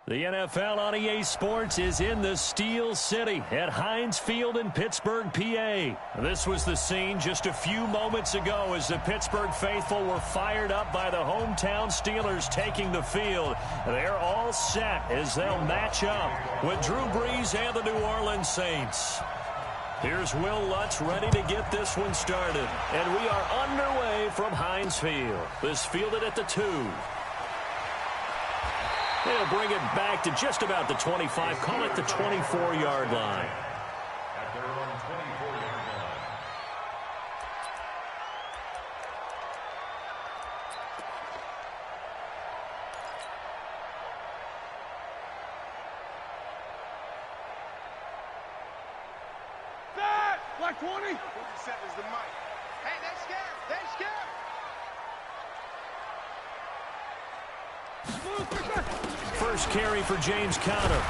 The NFL on EA Sports is in the Steel City at Heinz Field in Pittsburgh, PA. This was the scene just a few moments ago as the Pittsburgh faithful were fired up by the hometown Steelers taking the field. They're all set as they'll match up with Drew Brees and the New Orleans Saints. Here's Will Lutz ready to get this one started. And we are underway from Heinz Field. This fielded at the 2. They'll bring it back to just about the 25. Call it the 24-yard line. At their own 24-yard line. That! Black 20! 47 is the mic. Hey, they're scared! They're scared! First carry for James Conner.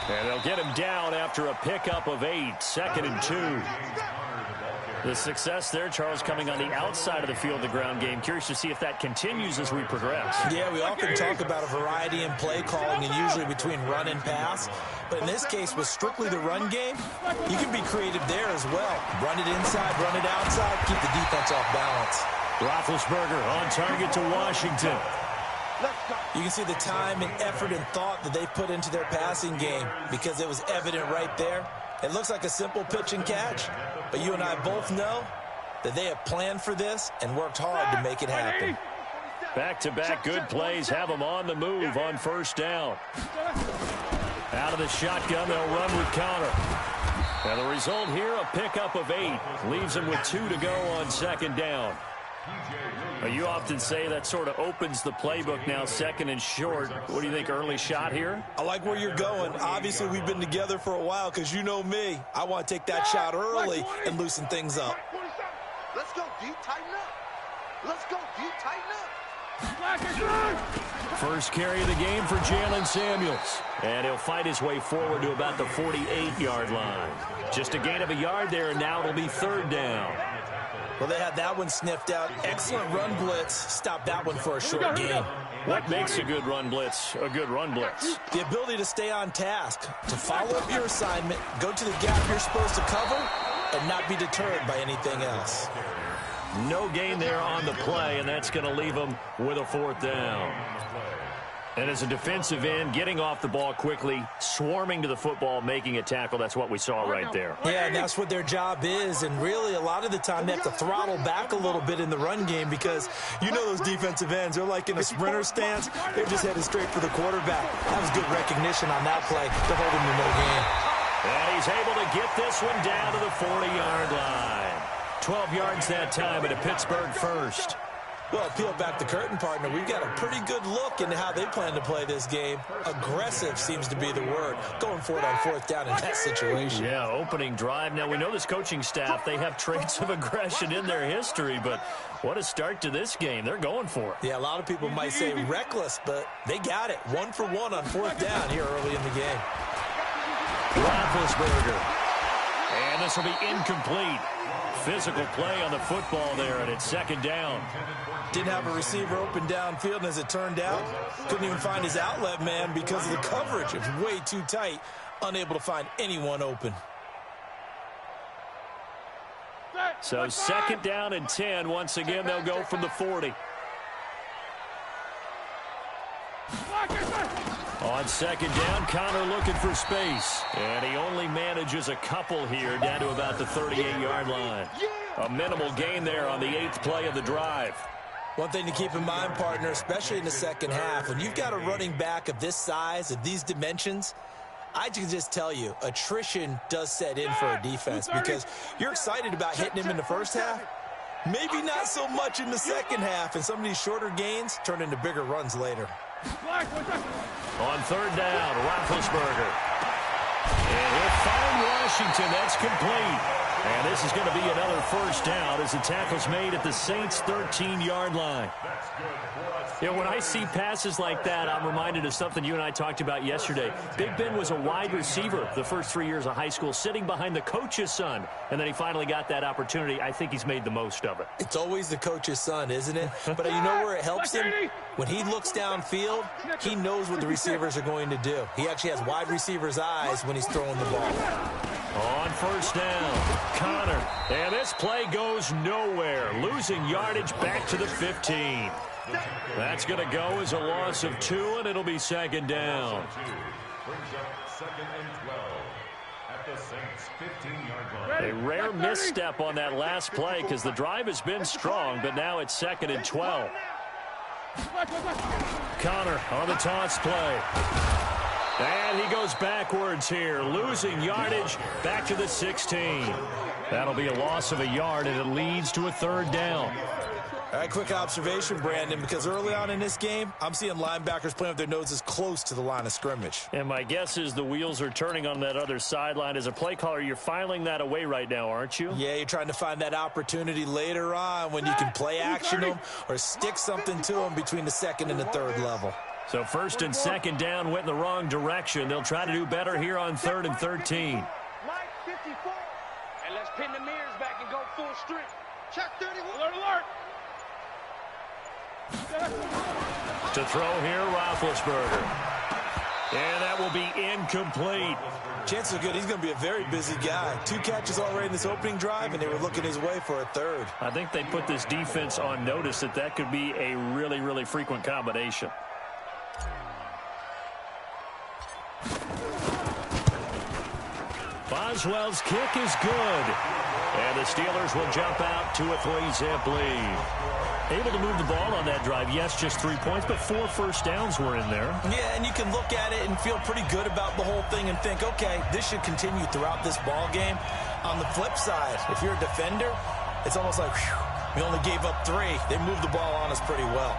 And they'll get him down after a pickup of 8. 2nd and 2. The success there, Charles, coming on the outside of the field, the ground game. Curious to see if that continues as we progress. Yeah, we often talk about a variety in play calling and usually between run and pass. But in this case, with strictly the run game, you can be creative there as well. Run it inside, run it outside, keep the defense off balance. Roethlisberger on target to Washington. You can see the time and effort and thought that they put into their passing game because it was evident right there. It looks like a simple pitch and catch, but you and I both know that they have planned for this and worked hard to make it happen. Back-to-back good plays have them on the move on first down. Out of the shotgun, they'll run with Conner. And the result here, a pickup of 8. Leaves them with 2 to go on second down. You often say that sort of opens the playbook now, 2nd and short. What do you think, early shot here? I like where you're going. Obviously, we've been together for a while because you know me. I want to take that shot early and loosen things up. Let's go deep, tighten up. Let's go deep, tighten up. First carry of the game for Jalen Samuels. And he'll fight his way forward to about the 48-yard line. Just a gain of a yard there, and now it'll be 3rd down. Well, they had that one sniffed out. Excellent run blitz. Stop that one for a short gain. What makes a good run blitz a good run blitz? The ability to stay on task, to follow up your assignment, go to the gap you're supposed to cover, and not be deterred by anything else. No gain there on the play, and that's going to leave them with a 4th down. And as a defensive end, getting off the ball quickly, swarming to the football, making a tackle, that's what we saw right there. Yeah, and that's what their job is, and really a lot of the time they have to throttle back a little bit in the run game because you know those defensive ends, they're like in a sprinter stance, they're just headed straight for the quarterback. That was good recognition on that play to hold him to no gain. And he's able to get this one down to the 40-yard line. 12 yards that time at a Pittsburgh first. Well, peel back the curtain, partner. We've got a pretty good look into how they plan to play this game. Aggressive seems to be the word. Going for it on 4th down in that situation. Yeah, opening drive. Now, we know this coaching staff, they have traits of aggression in their history, but what a start to this game. They're going for it. Yeah, a lot of people might say reckless, but they got it. 1 for 1 on 4th down here early in the game. Roethlisberger. And this will be incomplete. Physical play on the football there, and it's 2nd down. Didn't have a receiver open downfield, and as it turned out, couldn't even find his outlet man because of the coverage. It was way too tight, unable to find anyone open. So 2nd down and 10. Once again, they'll go from the 40. On 2nd down, Conner looking for space. And he only manages a couple here down to about the 38-yard line. A minimal gain there on the 8th play of the drive. One thing to keep in mind, partner, especially in the second half, when you've got a running back of this size, of these dimensions, I can just tell you, attrition does set in for a defense because you're excited about hitting him in the first half. Maybe not so much in the second half, and some of these shorter gains turn into bigger runs later. On 3rd down, Roethlisberger. And he'll find Washington. That's complete. And this is going to be another first down as the tackle's made at the Saints' 13-yard line. You know, when I see passes like that, I'm reminded of something you and I talked about yesterday. Big Ben was a wide receiver the first 3 years of high school, sitting behind the coach's son, and then he finally got that opportunity. I think he's made the most of it. It's always the coach's son, isn't it? But you know where it helps him? When he looks downfield, he knows what the receivers are going to do. He actually has wide receivers' eyes when he's throwing the ball. On first down, Connor. And this play goes nowhere. Losing yardage back to the 15. That's going to go as a loss of 2, and it'll be second down. Brings up second and 12 at the Saints' 15-yard line. A rare misstep on that last play because the drive has been strong, but now it's second and 12. Connor on the toss play. And he goes backwards here, losing yardage back to the 16. That'll be a loss of a yard, and it leads to a third down. All right, quick observation, Brandon, because early on in this game, I'm seeing linebackers playing with their noses close to the line of scrimmage. And my guess is the wheels are turning on that other sideline. As a play caller, you're filing that away right now, aren't you? Yeah, you're trying to find that opportunity later on when you can play action them or stick something to them between the second and the third level. So first and second down went in the wrong direction. They'll try to do better here on 3rd and 13. Mike 54. And let's pin the mirrors back and go full strength. Check 31. Alert, alert. To throw here, Roethlisberger. And that will be incomplete. Chances are good he's going to be a very busy guy. 2 catches already in this opening drive, and they were looking his way for a third. I think they put this defense on notice that that could be a really, really frequent combination. Boswell's kick is good. And the Steelers will jump out to a 3-zip lead. Able to move the ball on that drive. Yes, just 3 points, but 4 first downs were in there. Yeah, and you can look at it and feel pretty good about the whole thing and think, okay, this should continue throughout this ball game. On the flip side, if you're a defender, it's almost like, whew, we only gave up 3. They moved the ball on us pretty well.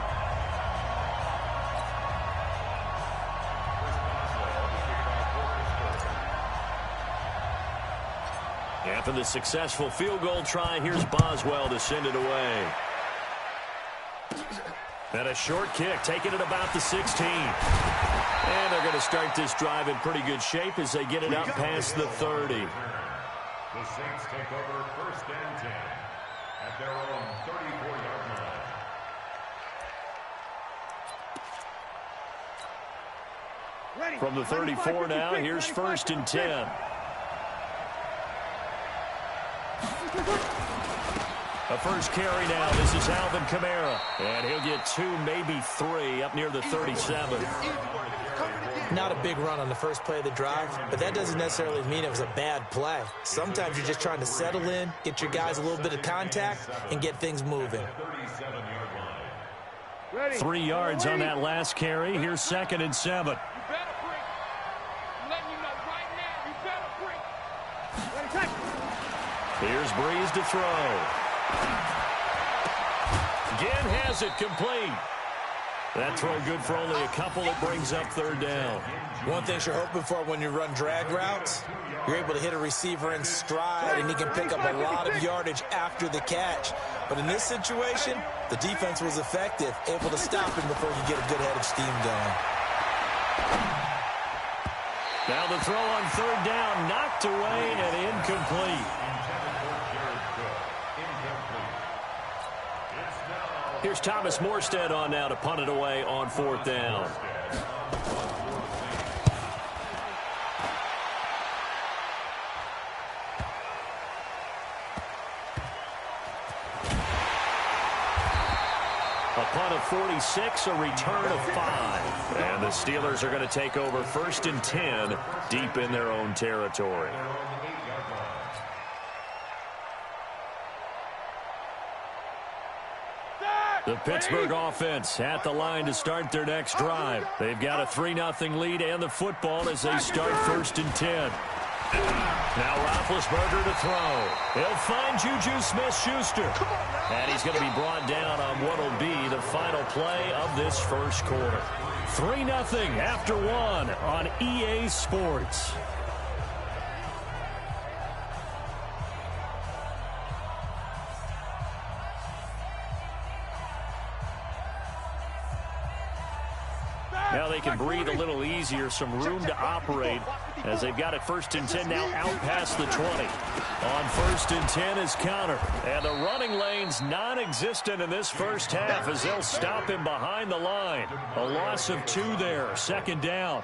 After the successful field goal try, here's Boswell to send it away. And a short kick, taking it about the 16. And they're going to start this drive in pretty good shape as they get it up past the 30. The Saints take over first and 10 at their own 34-yard line. From the 34 now, here's first and 10. A first carry now. This is Alvin Kamara. And he'll get 2, maybe 3 up near the 37. Not a big run on the first play of the drive, but that doesn't necessarily mean it was a bad play. Sometimes you're just trying to settle in, get your guys a little bit of contact, and get things moving. 3 yards on that last carry. Here's second and 7. Here's Breeze to throw. Again has it complete. That throw good for only a couple. It brings up third down. One thing you're hoping for when you run drag routes, you're able to hit a receiver in stride, and he can pick up a lot of yardage after the catch. But in this situation, the defense was effective, able to stop him before you get a good head of steam going. Now the throw on third down, knocked away and incomplete. Here's Thomas Morstead on now to punt it away on fourth down. A punt of 46, a return of 5. And the Steelers are going to take over first and 10 deep in their own territory. The Pittsburgh offense at the line to start their next drive. They've got a 3-0 lead and the football as they start first and 10. Now Roethlisberger to throw. He'll find Juju Smith-Schuster. And he's going to be brought down on what will be the final play of this first quarter. 3-0 after 1 on EA Sports. they can breathe a little easier, some room to operate as they've got it 1st and 10 now out past the 20. On 1st and 10 is counter. And the running lane's non-existent in this first half as they'll stop him behind the line. A loss of 2 there, 2nd down.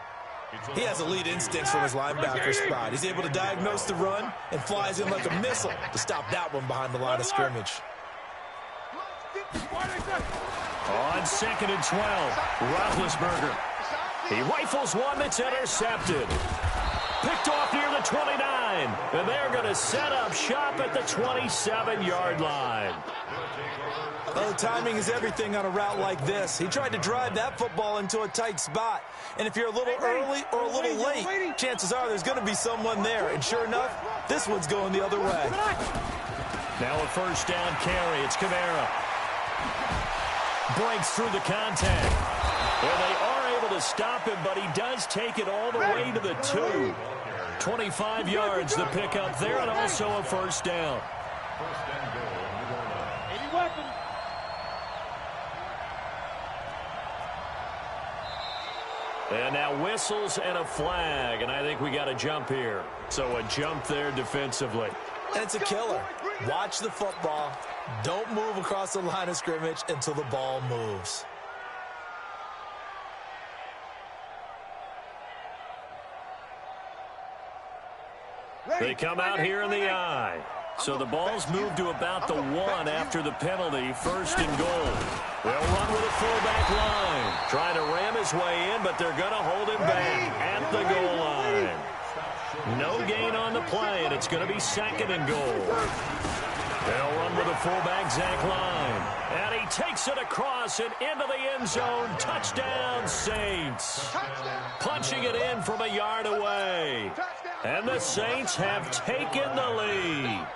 He has elite instincts from his linebacker spot. He's able to diagnose the run and flies in like a missile to stop that one behind the line of scrimmage. On 2nd and 12, Roethlisberger. He rifles one that's intercepted. Picked off near the 29. And they're going to set up shop at the 27-yard line. Oh, timing is everything on a route like this. He tried to drive that football into a tight spot. And if you're a little early or a little late, chances are there's going to be someone there. And sure enough, this one's going the other way. Now a 1st down carry. It's Kamara. Breaks through the contact. Well, they are able to stop him, but he does take it all the way to the 2. 25 yards the pickup there, and also a 1st down. And now whistles and a flag, and I think we got a jump here. So a jump there defensively. And it's a killer. Watch the football. Don't move across the line of scrimmage until the ball moves. They come out here in the I. So the ball's moved to about the 1 after the penalty, 1st and goal. They'll run with a fullback line. Trying to ram his way in, but they're going to hold him back at the goal line. No gain on the play, and it's going to be 2nd and goal. They'll run with a fullback, Zach Line. And he takes it across and into the end zone. Touchdown, Saints. Punching it in from a yard away. And the Saints have taken the lead.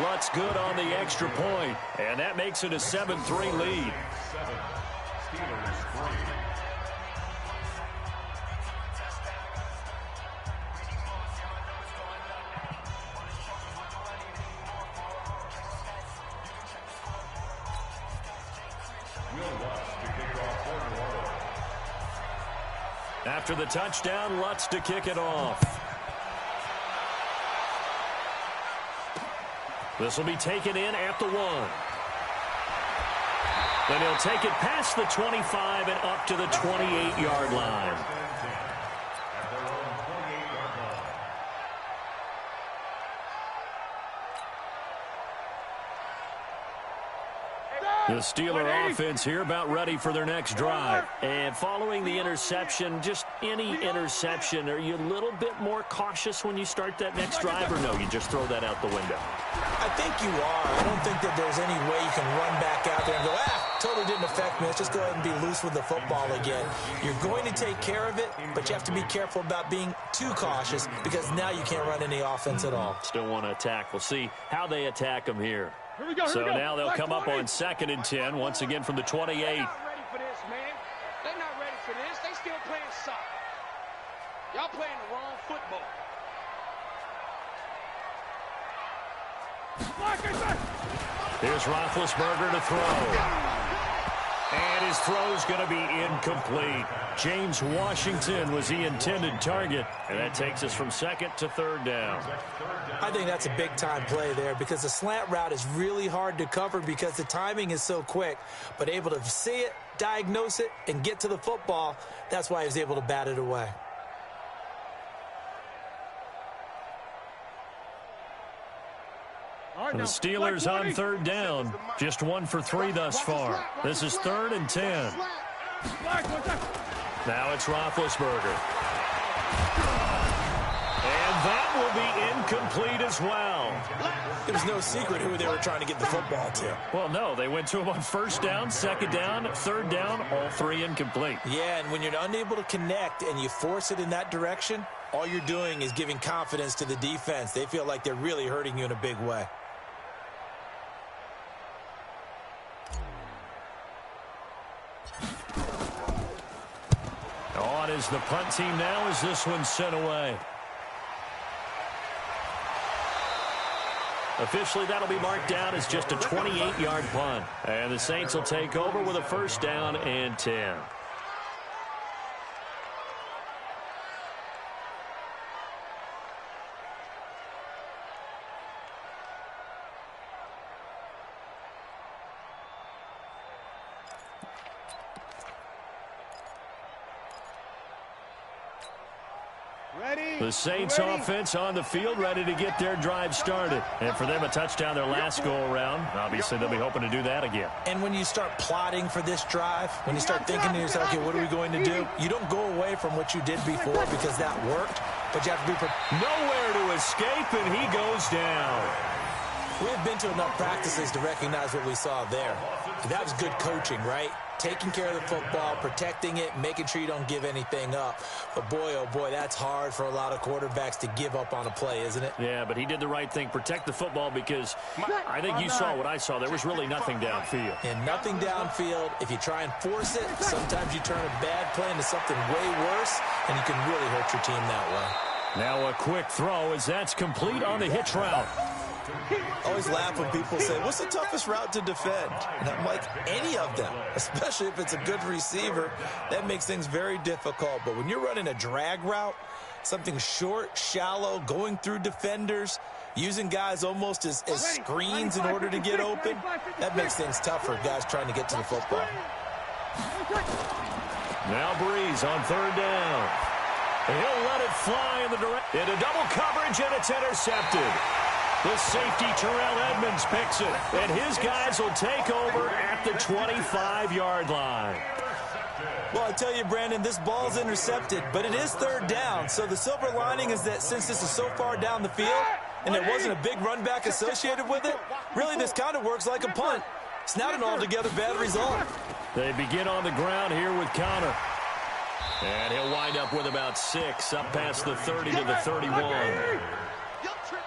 Lutz good on the extra point, and that makes it a 7-3 lead. After the touchdown, Lutz to kick it off. This will be taken in at the 1. Then he'll take it past the 25 and up to the 28-yard line. The Steeler offense here about ready for their next drive. And following the interception, just any interception, are you a little bit more cautious when you start that next drive, or no, you just throw that out the window? I think you are. I don't think that there's any way you can run back out there and go, totally didn't affect me. Let's just go ahead and be loose with the football again. You're going to take care of it, but you have to be careful about being too cautious because now you can't run any offense at all. Still want to attack. We'll see how they attack them here. So now they'll come up on 2nd and 10, once again from the 28. They're not ready for this, man. They're not ready for this. They still playing soccer. Y'all playing the wrong football. Here's Roethlisberger to throw. And his throw's going to be incomplete. James Washington was the intended target. And that takes us from 2nd to 3rd down. I think that's a big-time play there because the slant route is really hard to cover because the timing is so quick. But able to see it, diagnose it, and get to the football, that's why he was able to bat it away. The Steelers on 3rd down. Just 1 for 3 thus far. This is 3rd and 10. Now it's Roethlisberger. And that will be incomplete as well. It was no secret who they were trying to get the football to. Well, no. They went to him on 1st down, 2nd down, 3rd down, all 3 incomplete. Yeah, and when you're unable to connect and you force it in that direction, all you're doing is giving confidence to the defense. They feel like they're really hurting you in a big way. On is the punt team now as this one's sent away. Officially, that'll be marked down as just a 28-yard punt. And the Saints will take over with a first down and 10. The Saints offense on the field, ready to get their drive started. And for them, a touchdown their last go-around. Obviously, they'll be hoping to do that again. And when you start plotting for this drive, when you start thinking to yourself, okay, what are we going to do? You don't go away from what you did before because that worked, but you have to be prepared. Nowhere to escape, and he goes down. We've been to enough practices to recognize what we saw there. That was good coaching, right? Taking care of the football, protecting it, making sure you don't give anything up. But boy, oh boy, that's hard for a lot of quarterbacks to give up on a play, isn't it? Yeah, but he did the right thing. Protect the football because I think you saw what I saw. There was really nothing downfield. And nothing downfield. If you try and force it, sometimes you turn a bad play into something way worse, and you can really hurt your team that way. Now a quick throw as that's complete on the hitch route. I always laugh when people say, what's the toughest route to defend? And I'm like, any of them, especially if it's a good receiver. That makes things very difficult. But when you're running a drag route, something short, shallow, going through defenders, using guys almost as screens in order to get open, that makes things tough for guys trying to get to the football. Now Breeze on third down. He'll let it fly in the direction. Into double coverage, and it's intercepted. The safety, Terrell Edmonds, picks it, and his guys will take over at the 25-yard line. Well, I tell you, Brandon, this ball's intercepted, but it is third down. So the silver lining is that since this is so far down the field and there wasn't a big run back associated with it, really this kind of works like a punt. It's not an altogether bad result. They begin on the ground here with Connor. And he'll wind up with about 6, up past the 30 to the 31.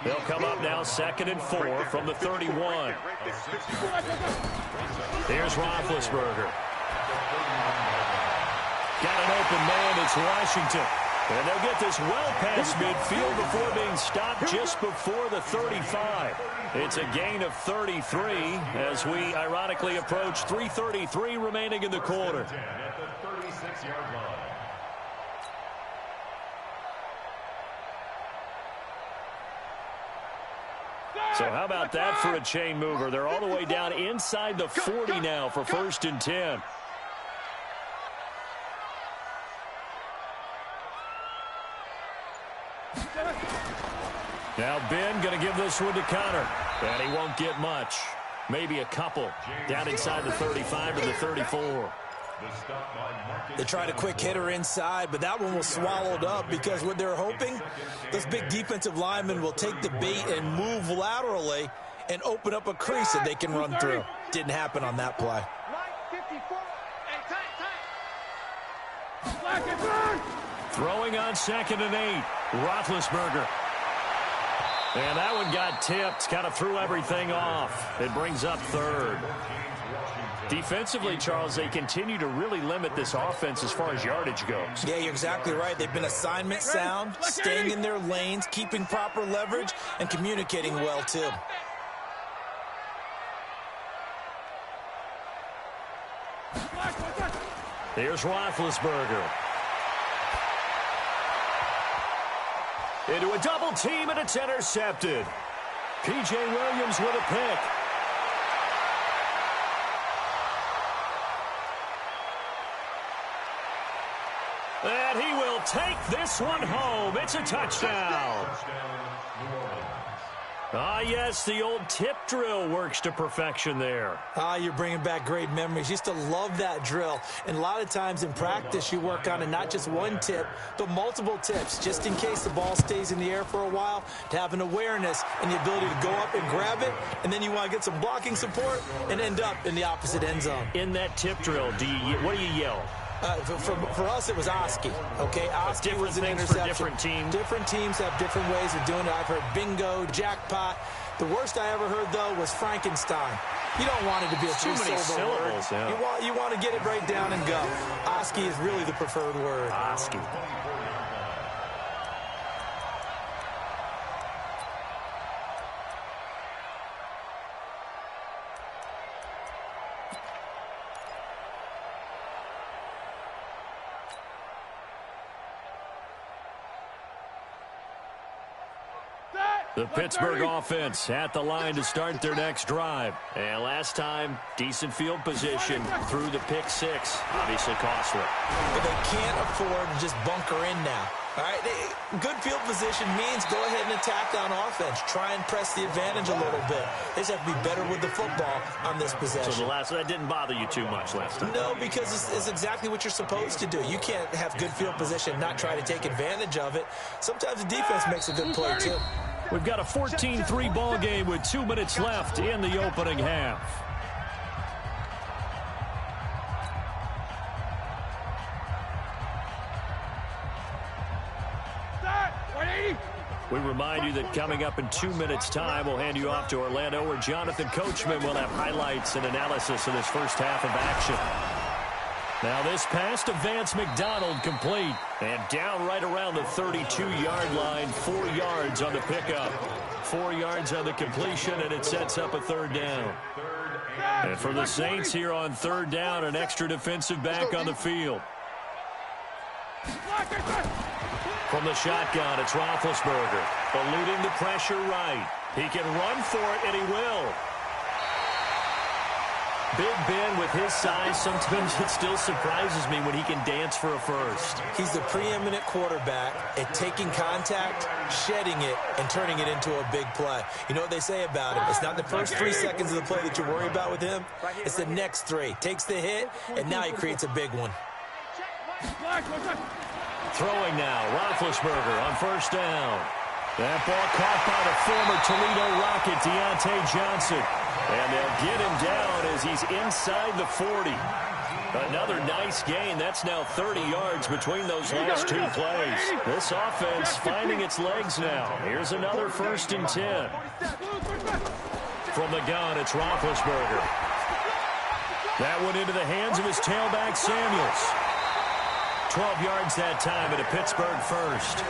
They'll come up now 2nd and 4 from the 31. Here's Roethlisberger. Got an open man, it's Washington. And they'll get this well past midfield before being stopped just before the 35. It's a gain of 33 as we ironically approach 3:33 remaining in the quarter. At the 36-yard line. So how about that for a chain mover? They're all the way down inside the 40 now for 1st and 10. Now Ben going to give this one to Connor. And he won't get much. Maybe a couple. Down inside the 35 to the 34. They tried a quick hitter inside, but that one was swallowed up because what they're hoping, those big defensive linemen will take the bait and move laterally and open up a crease that they can run through. Didn't happen on that play. Throwing on 2nd and 8. Roethlisberger. And that one got tipped. Kind of threw everything off. It brings up 3rd. Defensively, Charles, they continue to really limit this offense as far as yardage goes. Yeah, you're exactly right. They've been assignment sound, staying in their lanes, keeping proper leverage, and communicating well, too. Here's Roethlisberger. Into a double team, and it's intercepted. P.J. Williams with a pick. And he will take this one home. It's a touchdown. Ah, yes, the old tip drill works to perfection there. Ah, you're bringing back great memories. Used to love that drill. And a lot of times in practice, you work on it, not just one tip, but multiple tips, just in case the ball stays in the air for a while, to have an awareness and the ability to go up and grab it, and then you want to get some blocking support and end up in the opposite end zone. In that tip drill, what do you yell? For us, it was Oski. Okay, Oski was an interception. Different teams. Different teams have different ways of doing it. I've heard bingo, jackpot. The worst I ever heard, though, was Frankenstein. You don't want it to be a three-syllable word. Yeah. You want to get it right down and go. Oski is really the preferred word. Oski. The Pittsburgh offense at the line to start their next drive. And last time, decent field position through the pick six. Obviously costly. But they can't afford to just bunker in now. All right, good field position means go ahead and attack on offense. Try and press the advantage a little bit. They just have to be better with the football on this possession. So that didn't bother you too much last time? No, because it's exactly what you're supposed to do. You can't have good field position and not try to take advantage of it. Sometimes the defense makes a good play, too. We've got a 14-3 ball game with 2 minutes left in the opening half. We remind you that coming up in 2 minutes' time, we'll hand you off to Orlando, where Jonathan Coachman will have highlights and analysis of this first half of action. Now this pass to Vance McDonald complete. And down right around the 32-yard line, 4 yards on the pickup. 4 yards on the completion, and it sets up a third down. And for the Saints here on third down, an extra defensive back on the field. From the shotgun, it's Roethlisberger, eluding the pressure right. He can run for it, and he will. Big Ben, with his size, sometimes it still surprises me when he can dance for a first. He's the preeminent quarterback at taking contact, shedding it, and turning it into a big play. You know what they say about him? It's not the first 3 seconds of the play that you worry about with him. It's the next 3. Takes the hit, and now he creates a big one. Throwing now, Roethlisberger on first down. That ball caught by the former Toledo Rocket, Deontay Johnson. And they'll get him down as he's inside the 40. Another nice gain. That's now 30 yards between those last 2 plays. This offense finding its legs now. Here's another 1st and 10. From the gun, it's Roethlisberger. That one into the hands of his tailback, Samuels. 12 yards that time at a Pittsburgh first.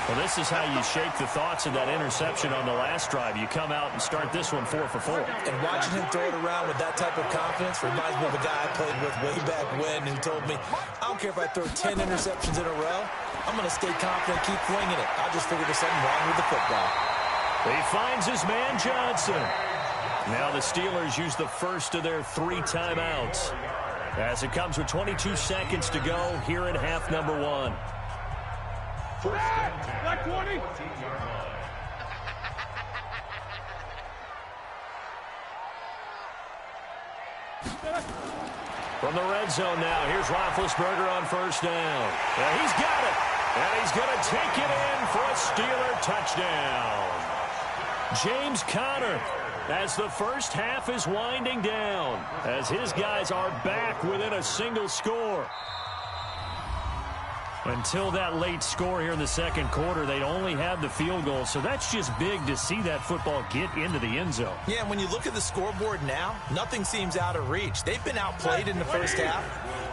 Well, this is how you shake the thoughts of that interception on the last drive. You come out and start this one 4 for 4. And watching him throw it around with that type of confidence reminds me of a guy I played with way back when who told me, I don't care if I throw 10 interceptions in a row. I'm going to stay confident, keep winging it. I just figured there's something wrong with the football. He finds his man Johnson. Now the Steelers use the first of their 3 timeouts, as it comes with 22 seconds to go here in half number 1. Black 20. From the red zone now, here's Roethlisberger on first down. Yeah, he's got it. And he's going to take it in for a Steeler touchdown. James Conner, as the first half is winding down, as his guys are back within a single score. Until that late score here in the second quarter, they'd only had the field goal, so that's just big to see that football get into the end zone. Yeah, and when you look at the scoreboard now, nothing seems out of reach. They've been outplayed in the first half,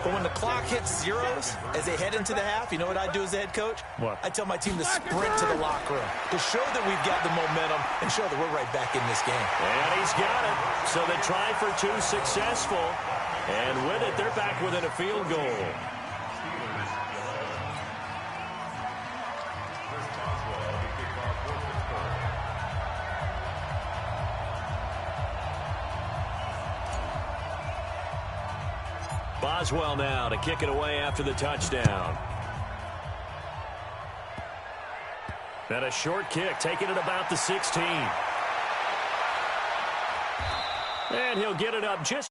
but when the clock hits zeros as they head into the half, you know what I do as a head coach? What? I tell my team to sprint to the locker room to show that we've got the momentum and show that we're right back in this game. And he's got it. So the try for 2 successful, and with it, they're back within a field goal. Boswell now to kick it away after the touchdown. And a short kick, taking it about the 16. And he'll get it up just...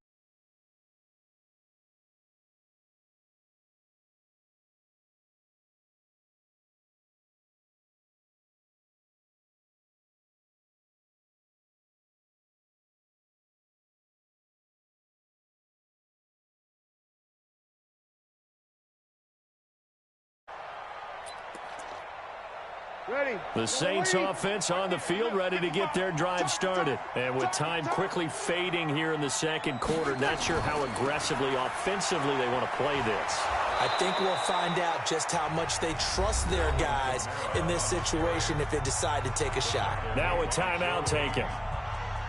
Ready. The Saints offense on the field, ready to get their drive started. And with time quickly fading here in the second quarter, not sure how aggressively, offensively they want to play this. I think we'll find out just how much they trust their guys in this situation if they decide to take a shot. Now a timeout taken.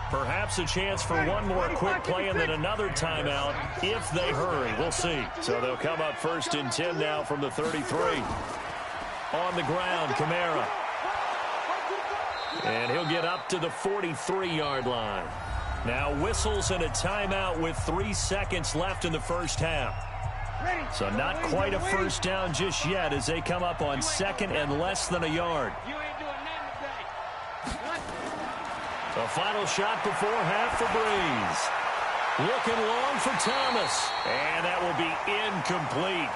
Perhaps a chance for one more quick play and then another timeout if they hurry. We'll see. So they'll come up 1st and 10 now from the 33. On the ground, Kamara. And he'll get up to the 43-yard line. Now whistles and a timeout with 3 seconds left in the first half. So not quite a first down just yet as they come up on second and less than a yard. The final shot before half for Breeze. Looking long for Thomas. And that will be incomplete.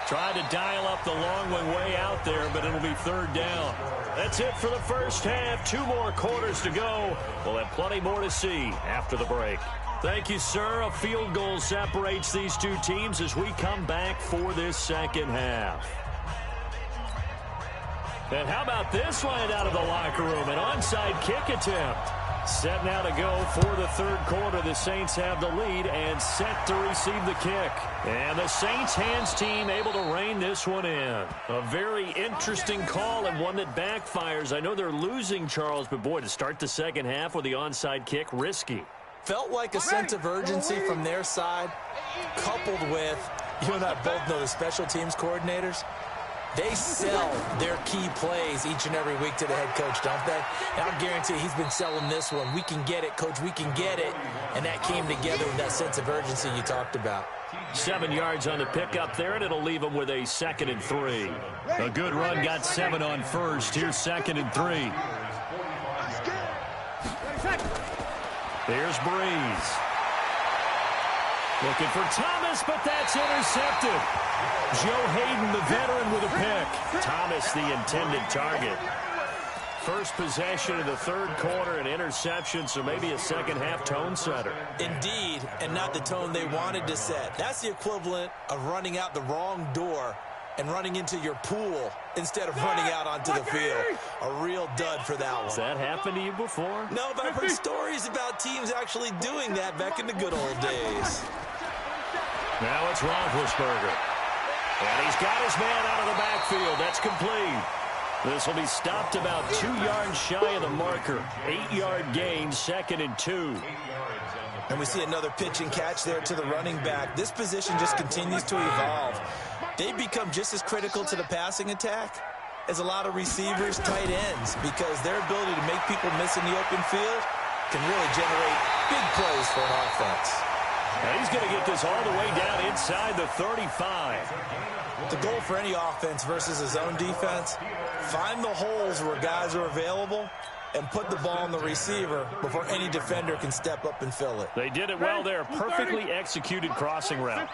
Tried to dial up the long one way out there, but it'll be third down. That's it for the first half. 2 more quarters to go. We'll have plenty more to see after the break. Thank you, sir. A field goal separates these two teams as we come back for this second half. And how about this line out of the locker room? An onside kick attempt. Set now to go for the third quarter. The Saints have the lead and set to receive the kick. And the Saints hands team able to rein this one in. A very interesting call and one that backfires. I know they're losing, Charles, but boy, to start the second half with the onside kick, risky. Felt like a sense of urgency from their side, coupled with, you and I both know the special teams coordinators. They sell their key plays each and every week to the head coach, don't they? And I'll guarantee he's been selling this one. We can get it, coach, we can get it. And that came together with that sense of urgency you talked about. 7 yards on the pickup there, and it'll leave them with a 2nd and 3. A good run got 7 on first. Here's 2nd and 3. There's Breeze. Looking for Thomas, but that's intercepted. Joe Hayden, the veteran, with a pick. Thomas, the intended target. First possession of the third quarter, an interception, so maybe a second half tone setter. Indeed, and not the tone they wanted to set. That's the equivalent of running out the wrong door and running into your pool instead of running out onto the field. A real dud for that one. Has that happened to you before? No, but I've heard stories about teams actually doing that back in the good old days. Now it's Roethlisberger. And he's got his man out of the backfield. That's complete. This will be stopped about 2 yards shy of the marker. 8-yard gain, 2nd and 2. And we see another pitch and catch there to the running back. This position just continues to evolve. They become just as critical to the passing attack as a lot of receivers, tight ends, because their ability to make people miss in the open field can really generate big plays for an offense. Now he's going to get this all the way down inside the 35. The goal for any offense versus his own defense, find the holes where guys are available and put the ball on the receiver before any defender can step up and fill it. They did it well there. Perfectly executed crossing route.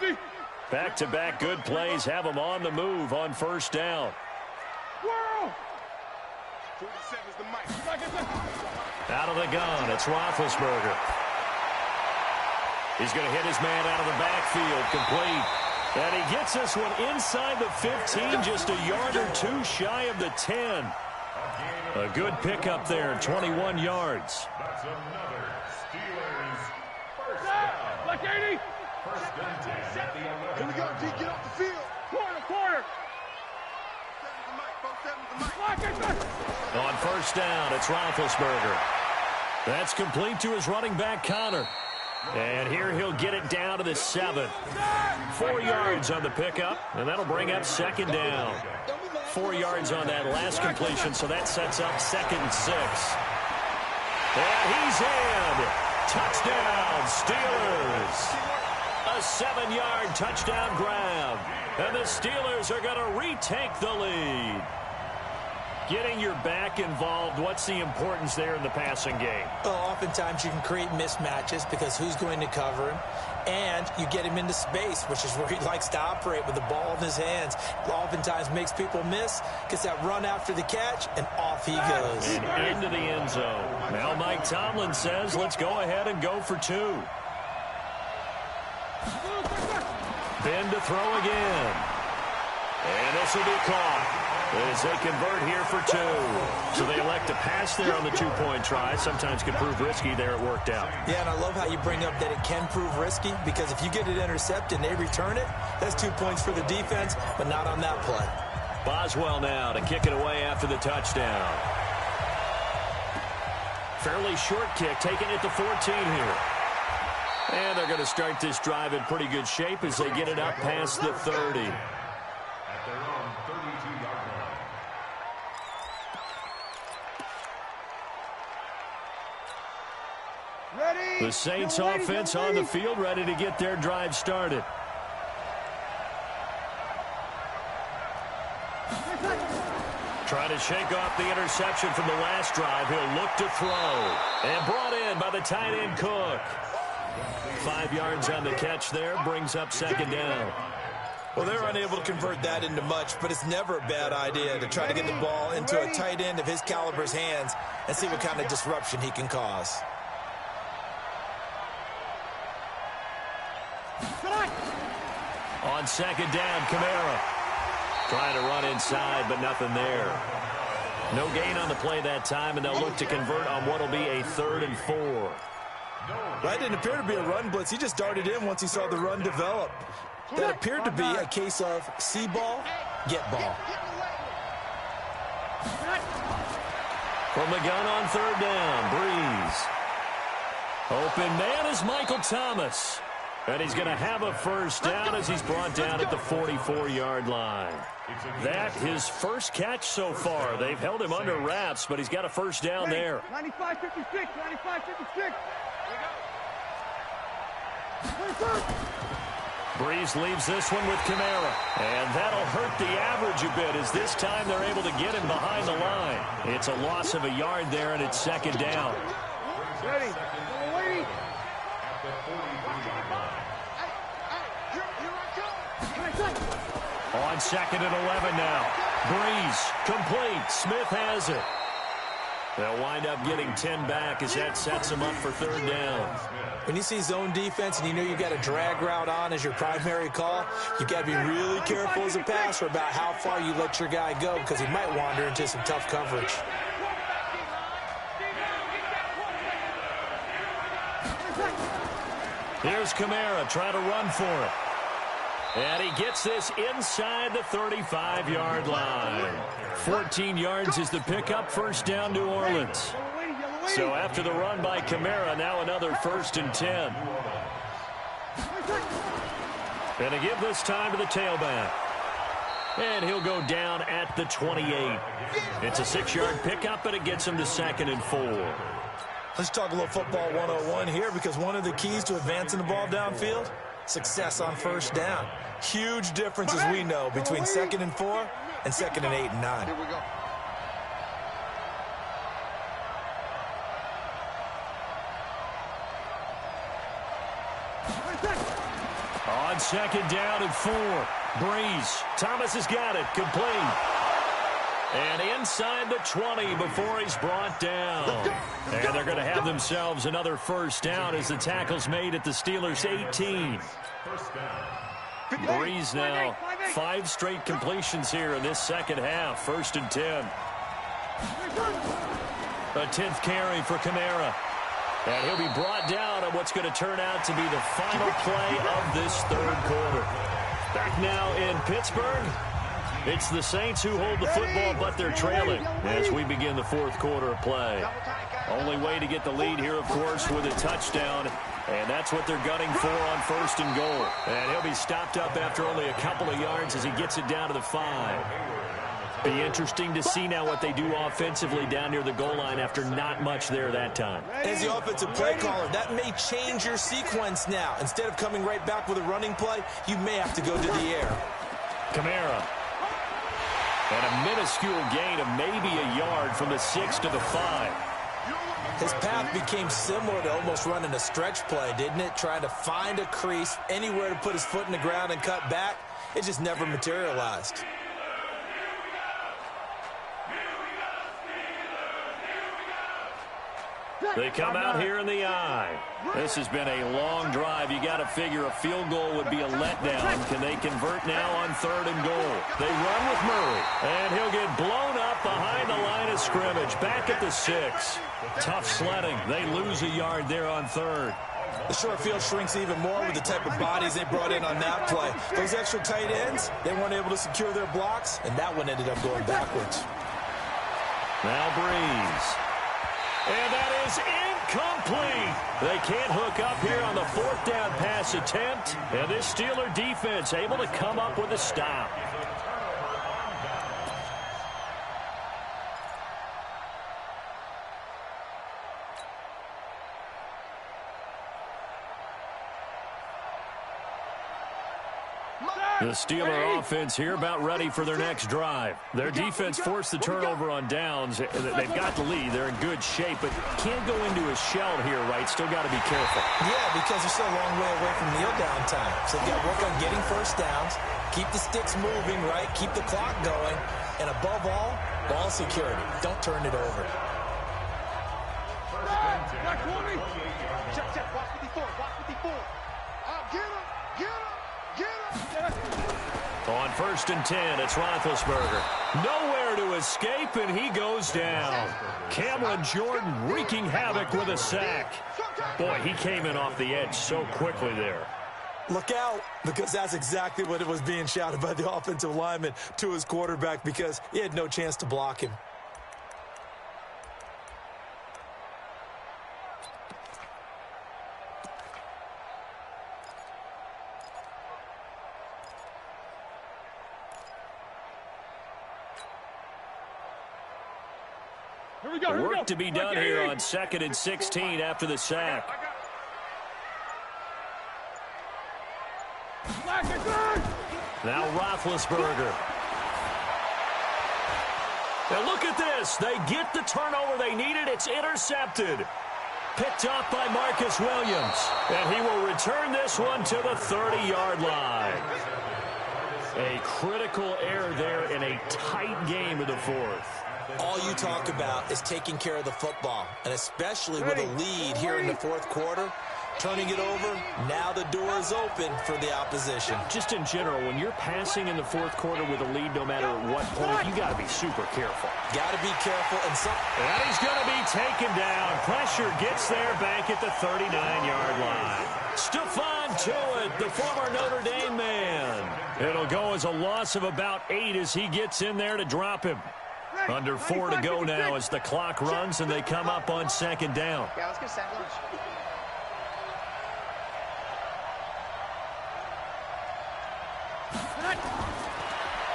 Back-to-back good plays have them on the move on first down. Out of the gun, it's Roethlisberger. He's going to hit his man out of the backfield, complete. And he gets this one inside the 15, just a yard or two shy of the 10. A good pickup there, 21 yards. That's another Steelers first down. Like 80. First and 10 at the 11. Here we go, G. Get off the field. Quarter. On first down, it's Roethlisberger. That's complete to his running back, Connor. And here he'll get it down to the 7. 4 yards on the pickup, and that'll bring up 2nd down. 4 yards on that last completion, so that sets up 2nd and 6. And he's in. Touchdown, Steelers. A 7-yard touchdown grab. And the Steelers are going to retake the lead. Getting your back involved, what's the importance there in the passing game? Well, oftentimes you can create mismatches because who's going to cover him? And you get him into space, which is where he likes to operate with the ball in his hands. Oftentimes makes people miss, gets that run after the catch, and off he goes. And into the end zone. Now Mike Tomlin says, let's go ahead and go for 2. Ben to throw again. And this will be caught as they convert here for 2. So they elect to pass there on the 2-point try. Sometimes can prove risky. There it worked out. Yeah, and I love how you bring up that it can prove risky, because if you get it intercepted and they return it, that's 2 points for the defense, but not on that play. Boswell now to kick it away after the touchdown. Fairly short kick, taking it to 14 here. And they're going to start this drive in pretty good shape as they get it up past the 30. At their own 32-yard line. Ready. The Saints offense on the field, ready to get their drive started. Trying to shake off the interception from the last drive. He'll look to throw. And brought in by the tight end Cook. 5 yards on the catch there. Brings up second down. Well, they're unable to convert that into much, but it's never a bad idea to try to get the ball into a tight end of his caliber's hands and see what kind of disruption he can cause. On second down, Kamara. Trying to run inside, but nothing there. No gain on the play that time, and they'll look to convert on what will be a 3rd and 4. That didn't appear to be a run blitz. He just darted in once he saw the run develop. That appeared to be a case of see ball, get ball. From the gun on 3rd down, Breeze. Open man is Michael Thomas. And he's going to have a first down as he's brought down at the 44-yard line. That his first catch so far. They've held him under wraps, but he's got a first down there. 95-56, 95-56. Breeze leaves this one with Kamara. And that'll hurt the average a bit as this time they're able to get him behind the line. It's a loss of a yard there, and it's second down. Ready. Wait. On second and 11 now. Breeze, complete. Smith has it. They'll wind up getting 10 back as that sets them up for 3rd down. When you see zone defense and you know you've got a drag route on as your primary call, you've got to be really careful as a passer about how far you let your guy go because he might wander into some tough coverage. Here's Kamara trying to run for it. And he gets this inside the 35-yard line. 14 yards is the pickup, first down New Orleans. So after the run by Kamara, now another 1st and 10. And to give this time to the tailback. And he'll go down at the 28. It's a 6-yard pickup, and it gets him to 2nd and 4. Let's talk a little football 101 here because one of the keys to advancing the ball downfield, success on first down. Huge difference, as we know, between 2nd and 4 and 2nd and 8 and 9. Here we go. On second down and 4. Breeze. Thomas has got it. Complete. And inside the 20 before he's brought down. And they're going to have themselves another first down as the tackle's made at the Steelers' 18. Breeze now 5 straight completions here in this second half. 1st and 10. A 10th carry for Kamara. And he'll be brought down on what's going to turn out to be the final play of this 3rd quarter. Back now in Pittsburgh. It's the Saints who hold the football, but they're trailing as we begin the 4th quarter of play. Only way to get the lead here, of course, with a touchdown, and that's what they're gunning for on 1st and goal. And he'll be stopped up after only a couple of yards as he gets it down to the 5. Be interesting to see now what they do offensively down near the goal line after not much there that time. As the offensive play caller, that may change your sequence now. Instead of coming right back with a running play, you may have to go to the air. Kamara. And a minuscule gain of maybe a yard from the 6 to the 5. His path became similar to almost running a stretch play, didn't it? Trying to find a crease, anywhere to put his foot in the ground and cut back. It just never materialized. They come out here in the eye. This has been a long drive. You got to figure a field goal would be a letdown. Can they convert now on 3rd and goal? They run with Murray, and he'll get blown up behind the line of scrimmage. Back at the 6. Tough sledding. They lose a yard there on 3rd. The short field shrinks even more with the type of bodies they brought in on that play. Those extra tight ends, they weren't able to secure their blocks, and that one ended up going backwards. Now Breeze. And that is incomplete. They can't hook up here on the 4th down pass attempt. And this Steeler defense able to come up with a stop. The Steeler offense here about ready for their next drive. Their defense forced the turnover on downs. They've got the lead. They're in good shape, but can't go into a shell here, right? Still got to be careful. Yeah, because they're still a long way away from kneel down time. So they've got to work on getting first downs, keep the sticks moving, right? Keep the clock going. And above all, ball security. Don't turn it over. Check, watch 54, watch 54. Get him, get him, get him. On 1st and 10, it's Roethlisberger. Nowhere to escape, and he goes down. Cameron Jordan wreaking havoc with a sack. Boy, he came in off the edge so quickly there. Look out, because that's exactly what it was being shouted by the offensive lineman to his quarterback, because he had no chance to block him. Work to be done here on 2nd and 16 after the sack. Now Roethlisberger. Now look at this. They get the turnover they needed. It's intercepted. Picked off by Marcus Williams. And he will return this one to the 30-yard line. A critical error there in a tight game of the fourth. All you talk about is taking care of the football, and especially with a lead here in the fourth quarter, turning it over, now the door is open for the opposition. Just in general, when you're passing in the fourth quarter with a lead, no matter what point, you got to be super careful. Got to be careful. And he's going to be taken down. Pressure gets there back at the 39-yard line. Stephon Tuitt, the former Notre Dame man. It'll go as a loss of about 8 as he gets in there to drop him. Under 4 to go now as the clock runs and they come up on 2nd down. Yeah, let's get set lunch.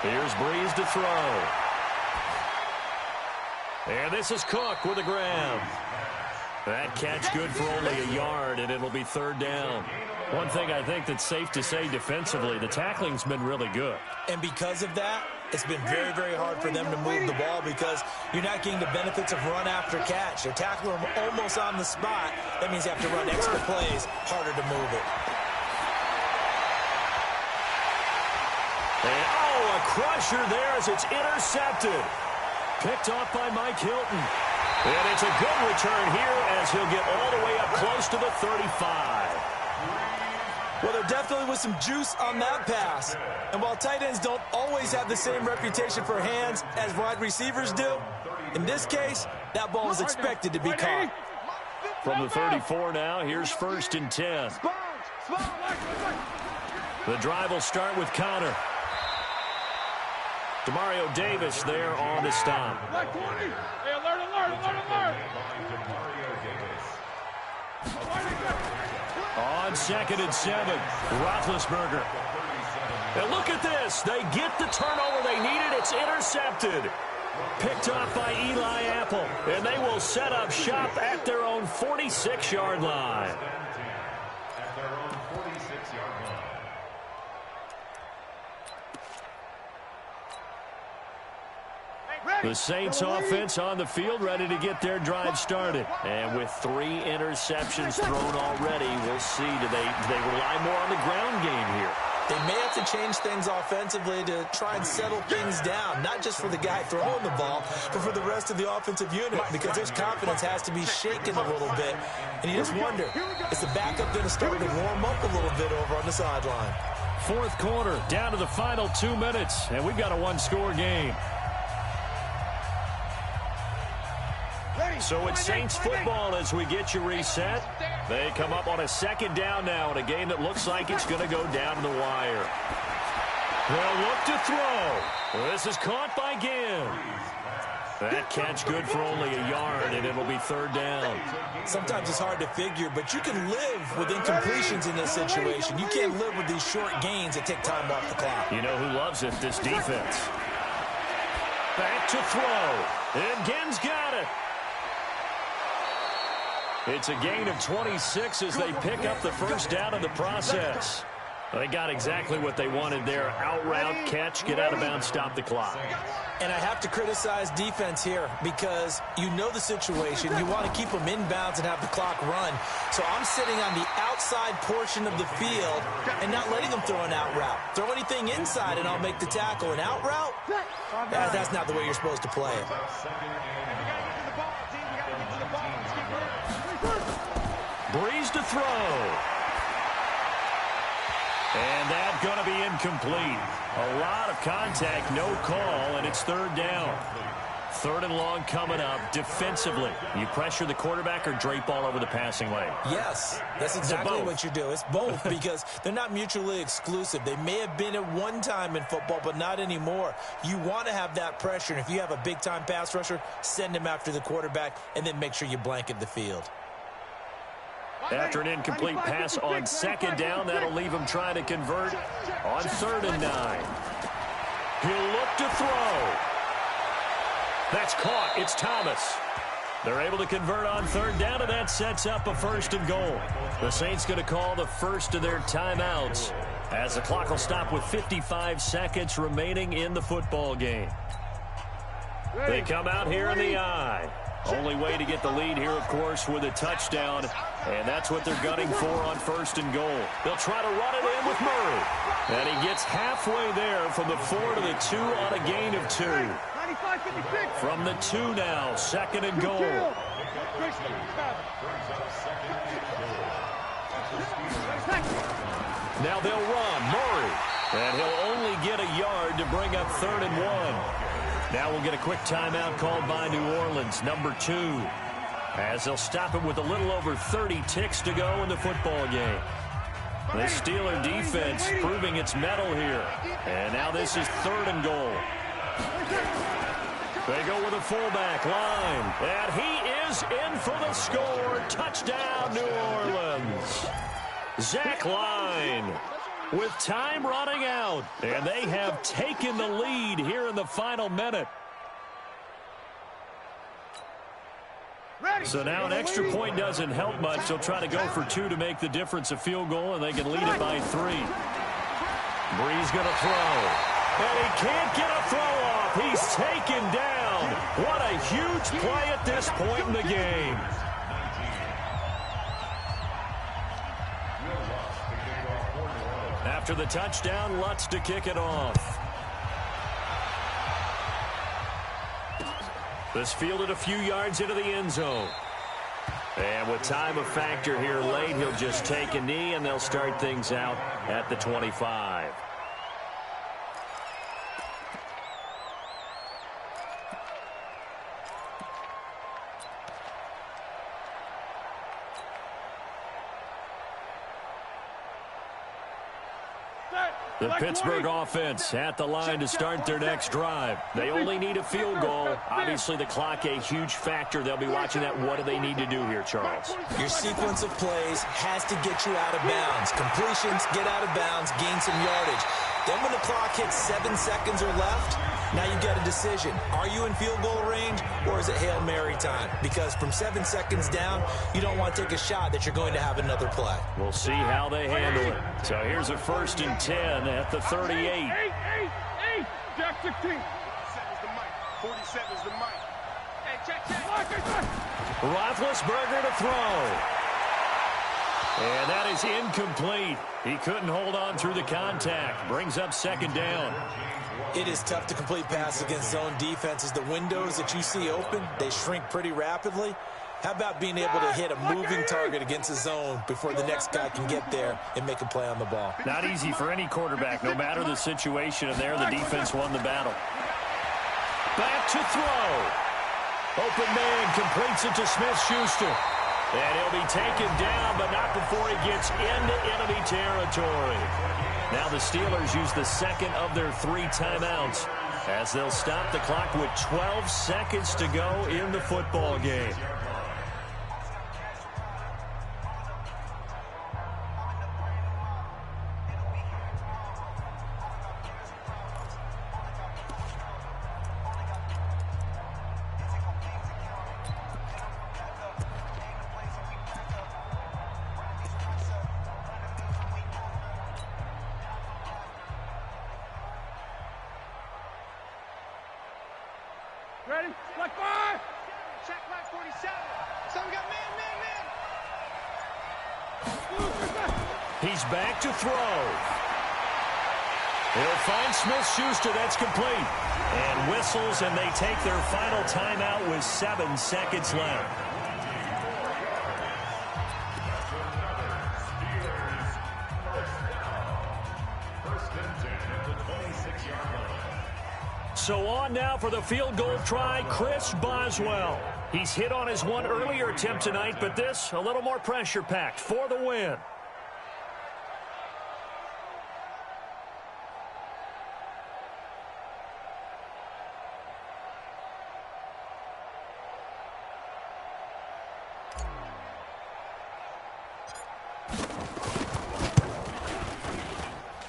Here's Breeze to throw. And this is Cook with the grab. That catch good for only a yard, and it'll be 3rd down. One thing I think that's safe to say defensively, the tackling's been really good. And because of that, it's been very, very hard for them to move the ball because you're not getting the benefits of run after catch. They're tackling them almost on the spot. That means you have to run extra plays, harder to move it. And, a crusher there as it's intercepted. Picked off by Mike Hilton. And it's a good return here as he'll get all the way up close to the 35. Well, there definitely was some juice on that pass. And while tight ends don't always have the same reputation for hands as wide receivers do, in this case, that ball was expected to be caught. From the 34 now, here's 1st and 10. The drive will start with Connor. Demario Davis there on the stop. Hey, alert. On 2nd and 7, Roethlisberger. And look at this. They get the turnover they needed. It's intercepted. Picked off by Eli Apple. And they will set up shop at their own 46-yard line. The Saints offense on the field ready to get their drive started. And with 3 interceptions thrown already, we'll see. Do they rely more on the ground game here? They may have to change things offensively to try and settle things down, not just for the guy throwing the ball, but for the rest of the offensive unit, because his confidence has to be shaken a little bit. And you just wonder, is the backup going to start to warm up a little bit over on the sideline? Fourth quarter, down to the final 2 minutes, and we've got a 1-score game. So it's Saints football as we get you reset. They come up on a 2nd down now in a game that looks like it's going to go down to the wire. They'll look to throw. This is caught by Ginn. That catch good for only a yard, and it'll be 3rd down. Sometimes it's hard to figure, but you can live with incompletions in this situation. You can't live with these short gains that take time off the clock. You know who loves it? This defense. Back to throw. And Ginn's got it. It's a gain of 26 as they pick up the 1st down in the process. They got exactly what they wanted there. Out route, catch, get out of bounds, stop the clock. And I have to criticize defense here because you know the situation. You want to keep them inbounds and have the clock run. So I'm sitting on the outside portion of the field and not letting them throw an out route. Throw anything inside and I'll make the tackle. An out route? That's not the way you're supposed to play it. Breeze to throw. And that's going to be incomplete. A lot of contact, no call, and it's third down. Third and long coming up. Defensively, you pressure the quarterback or drape all over the passing lane? Yes, that's exactly what you do. It's both because they're not mutually exclusive. They may have been at one time in football, but not anymore. You want to have that pressure, and if you have a big-time pass rusher, send him after the quarterback, and then make sure you blanket the field. After an incomplete pass on second down, that'll leave him trying to convert on 3rd and 9. He'll look to throw. That's caught. It's Thomas. They're able to convert on 3rd down, and that sets up a 1st and goal. The Saints going to call the first of their timeouts as the clock will stop with 55 seconds remaining in the football game. They come out here in the eye. Only way to get the lead here, of course, with a touchdown, and that's what they're gunning for on 1st and goal. They'll try to run it in with Murray, and he gets halfway there from the 4 to the 2 on a gain of 2. From the 2 now, 2nd and goal. Now they'll run, Murray, and he'll only get a yard to bring up 3rd and 1. Now we'll get a quick timeout called by New Orleans, number 2, as they'll stop it with a little over 30 ticks to go in the football game. The Steeler defense proving its mettle here. And now this is 3rd and goal. They go with a fullback line, and he is in for the score. Touchdown, New Orleans. Zach Line with time running out, and they have taken the lead here in the final minute. So now an extra point doesn't help much. They'll try to go for 2 to make the difference a field goal, and they can lead it by 3. Breeze going to throw, and he can't get a throw off. He's taken down. What a huge play at this point in the game. After the touchdown, Lutz to kick it off. This fielded a few yards into the end zone. And with time a factor here late, he'll just take a knee, and they'll start things out at the 25. The Pittsburgh offense at the line to start their next drive. They only need a field goal. Obviously, the clock a huge factor. They'll be watching that. What do they need to do here, Charles? Your sequence of plays has to get you out of bounds. Completions, get out of bounds, gain some yardage. Then when the clock hits 7 seconds or left, now you've got a decision. Are you in field goal range, or is it Hail Mary time? Because from 7 seconds down, you don't want to take a shot that you're going to have another play. We'll see how they handle it. So here's a 1st and 10 at the 38. Jack 16. 47 is the mic. 47 is the mic. Hey, check. Roethlisberger to throw. And that is incomplete. He couldn't hold on through the contact. Brings up 2nd down. It is tough to complete passes against zone defenses. The windows that you see open, they shrink pretty rapidly. How about being able to hit a moving target against a zone before the next guy can get there and make a play on the ball? Not easy for any quarterback, no matter the situation. And there, the defense won the battle. Back to throw. Open man completes it to Smith-Schuster. And he'll be taken down, but not before he gets into enemy territory. Now the Steelers use the 2nd of their 3 timeouts as they'll stop the clock with 12 seconds to go in the football game. Ready? Black 5. Check black 47. So we got man. He's back to throw. He'll find Smith-Schuster. That's complete. And whistles, and they take their final timeout with 7 seconds left. So on now for the field goal try, Chris Boswell. He's hit on his one earlier attempt tonight, but this a little more pressure-packed for the win.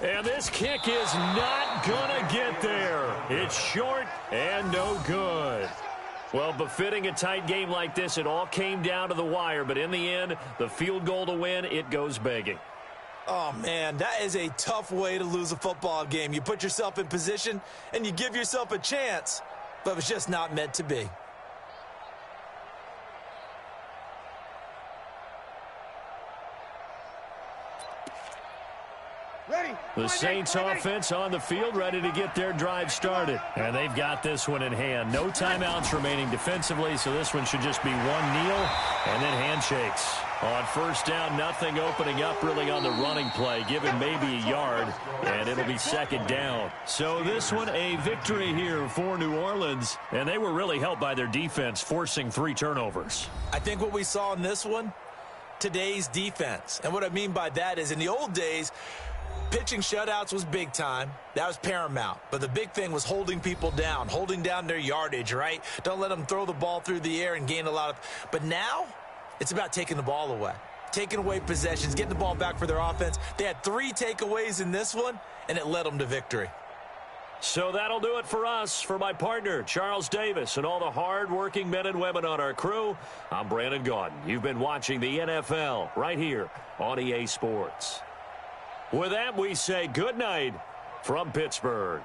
And this kick is not gonna get there. It's short and no good. Well, befitting a tight game like this, it all came down to the wire, but in the end, the field goal to win, it goes begging. Oh, man, that is a tough way to lose a football game. You put yourself in position, and you give yourself a chance, but it's just not meant to be. The Saints offense on the field, ready to get their drive started. And they've got this one in hand. No timeouts remaining defensively, so this one should just be one kneel and then handshakes. On first down, nothing opening up really on the running play, given maybe a yard, and it'll be second down. So this one a victory here for New Orleans, and they were really helped by their defense, forcing 3 turnovers. I think what we saw in this one, today's defense. And what I mean by that is in the old days, pitching shutouts was big time. That was paramount. But the big thing was holding people down, holding down their yardage, right? Don't let them throw the ball through the air and gain a lot of... But now, it's about taking the ball away. Taking away possessions, getting the ball back for their offense. They had 3 takeaways in this one, and it led them to victory. So that'll do it for us. For my partner, Charles Davis, and all the hard-working men and women on our crew, I'm Brandon Gaudin. You've been watching the NFL right here on EA Sports. With that, we say good night from Pittsburgh.